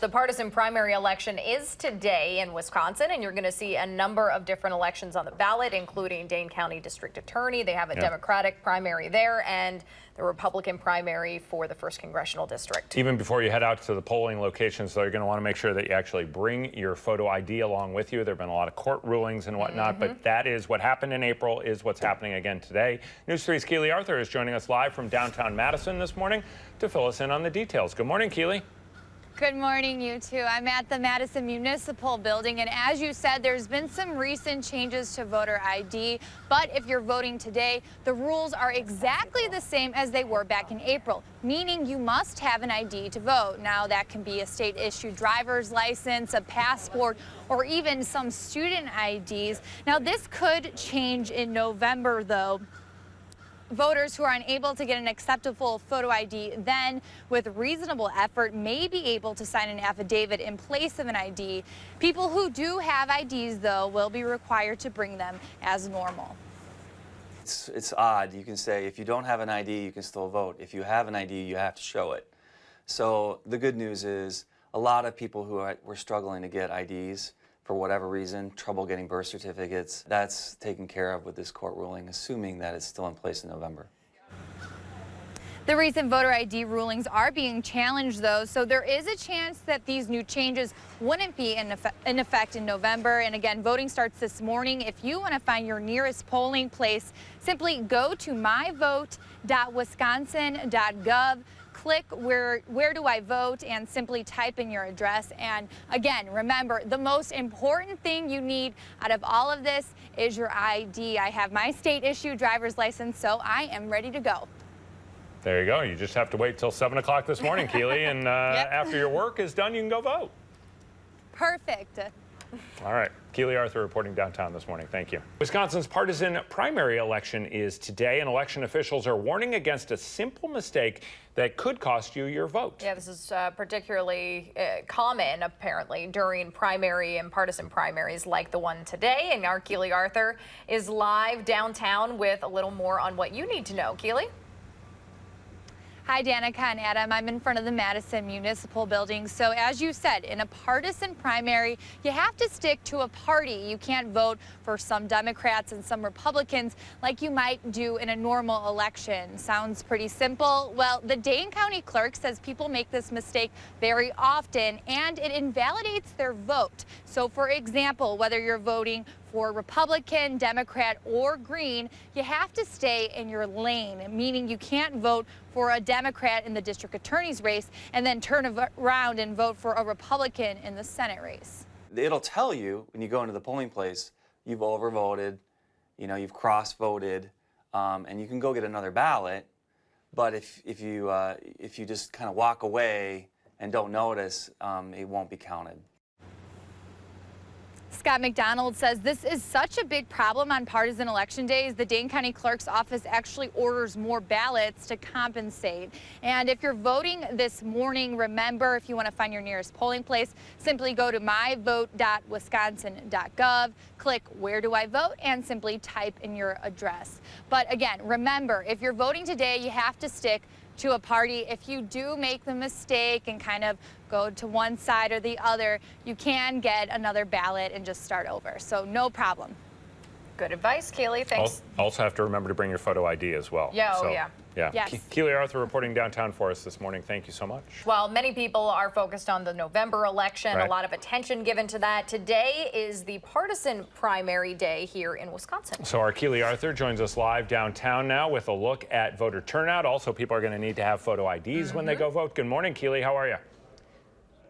The partisan primary election is today in Wisconsin, and you're going to see a number of different elections on the ballot, including Dane County District Attorney. They have a Democratic primary there and the Republican primary for the 1st Congressional District. Even before you head out to the polling locations, though, you're going to want to make sure that you actually bring your photo ID along with you. There have been a lot of court rulings and whatnot, but that is what happened in April is what's happening again today. News 3's Keely Arthur is joining us live from downtown Madison this morning to fill us in on the details. Good morning, Keely. Good morning, you two. I'm at the Madison Municipal Building, and as you said, there's been some recent changes to voter ID, but if you're voting today, the rules are exactly the same as they were back in April, meaning you must have an ID to vote. Now, that can be a state-issued driver's license, a passport, or even some student IDs. Now, this could change in November, though. Voters who are unable to get an acceptable photo ID then, with reasonable effort, may be able to sign an affidavit in place of an ID. People who do have IDs, though, will be required to bring them as normal. It's odd. You can say if you don't have an ID, you can still vote. If you have an ID, you have to show it. So the good news is a lot of people who were struggling to get IDs for whatever reason, trouble getting birth certificates, that's taken care of with this court ruling, assuming that it's still in place in November. The recent voter ID rulings are being challenged, though, so there is a chance that these new changes wouldn't be in effect in November. And again, voting starts this morning. If you want to find your nearest polling place, simply go to myvote.wisconsin.gov. Click where do I vote and simply type in your address. And again, remember, the most important thing you need out of all of this is your ID. I have my state-issued driver's license, so I am ready to go. There you go. You just have to wait till 7 o'clock this morning, Keely, and after your work is done, you can go vote. Perfect. All right. Keely Arthur reporting downtown this morning. Thank you. Wisconsin's partisan primary election is today, and election officials are warning against a simple mistake that could cost you your vote. Yeah, this is particularly common, apparently, during primary and partisan primaries like the one today. And our Keely Arthur is live downtown with a little more on what you need to know. Keely? Hi, Danica and Adam. I'm in front of the Madison Municipal Building. So as you said, in a partisan primary, you have to stick to a party. You can't vote for some Democrats and some Republicans like you might do in a normal election. Sounds pretty simple. Well, the Dane County Clerk says people make this mistake very often, and it invalidates their vote. So for example, whether you're voting for Republican, Democrat, or Green, you have to stay in your lane, meaning you can't vote for a Democrat in the district attorney's race and then turn around and vote for a Republican in the Senate race. It'll tell you when you go into the polling place, you've overvoted, you've cross-voted, and you can go get another ballot. But if you just kind of walk away and don't notice, it won't be counted. Scott McDonald says this is such a big problem on partisan election days. The Dane County Clerk's office actually orders more ballots to compensate. And if you're voting this morning, remember, if you want to find your nearest polling place, simply go to myvote.wisconsin.gov, click where do I vote, and simply type in your address. But again, remember, if you're voting today, you have to stick to a party. If you do make the mistake and kind of go to one side or the other, you can get another ballot and just start over. So no problem. Good advice, Keely. Thanks. Also have to remember to bring your photo ID as well. Yeah, Yeah. Yes. Keely Arthur reporting downtown for us this morning. Thank you so much. Well, many people are focused on the November election, Right. A lot of attention given to that. Today is the partisan primary day here in Wisconsin. So our Keely Arthur joins us live downtown now with a look at voter turnout. Also, people are going to need to have photo IDs when they go vote. Good morning, Keely. How are you?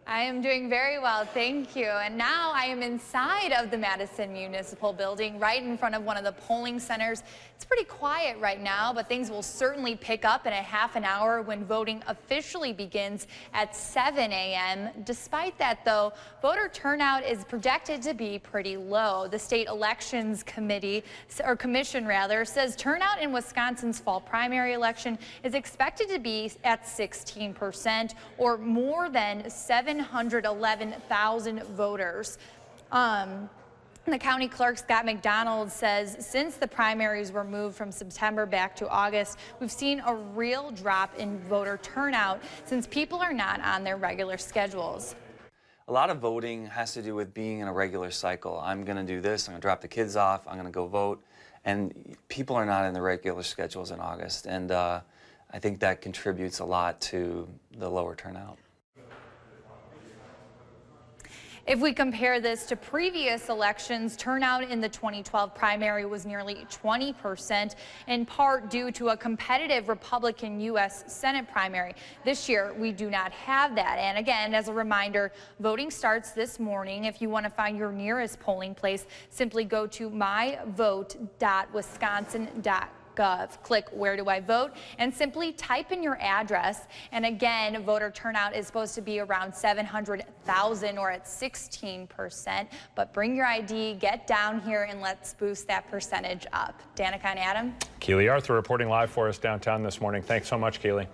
I am doing very well, thank you. And now I am inside of the Madison Municipal Building, right in front of one of the polling centers. It's pretty quiet right now, but things will certainly pick up in a half an hour when voting officially begins at 7 a.m. Despite that, though, voter turnout is projected to be pretty low. The State Elections Committee, or Commission rather, says turnout in Wisconsin's fall primary election is expected to be at 16%, or more than 711,000 voters. The county clerk, Scott McDonald, says since the primaries were moved from September back to August, we've seen a real drop in voter turnout since people are not on their regular schedules. a lot of voting has to do with being in a regular cycle. I'm going to do this, I'm going to drop the kids off, I'm going to go vote. And people are not in the regular schedules in August. And I think that contributes a lot to the lower turnout. If we compare this to previous elections, turnout in the 2012 primary was nearly 20%, in part due to a competitive Republican U.S. Senate primary. This year, we do not have that. And again, as a reminder, voting starts this morning. If you want to find your nearest polling place, simply go to myvote.wisconsin.gov. Click Where Do I Vote and simply type in your address. And again, voter turnout is supposed to be around 700,000 or at 16%. But bring your ID, get down here, and let's boost that percentage up. Danica and Adam. Keely Arthur reporting live for us downtown this morning. Thanks so much, Keely.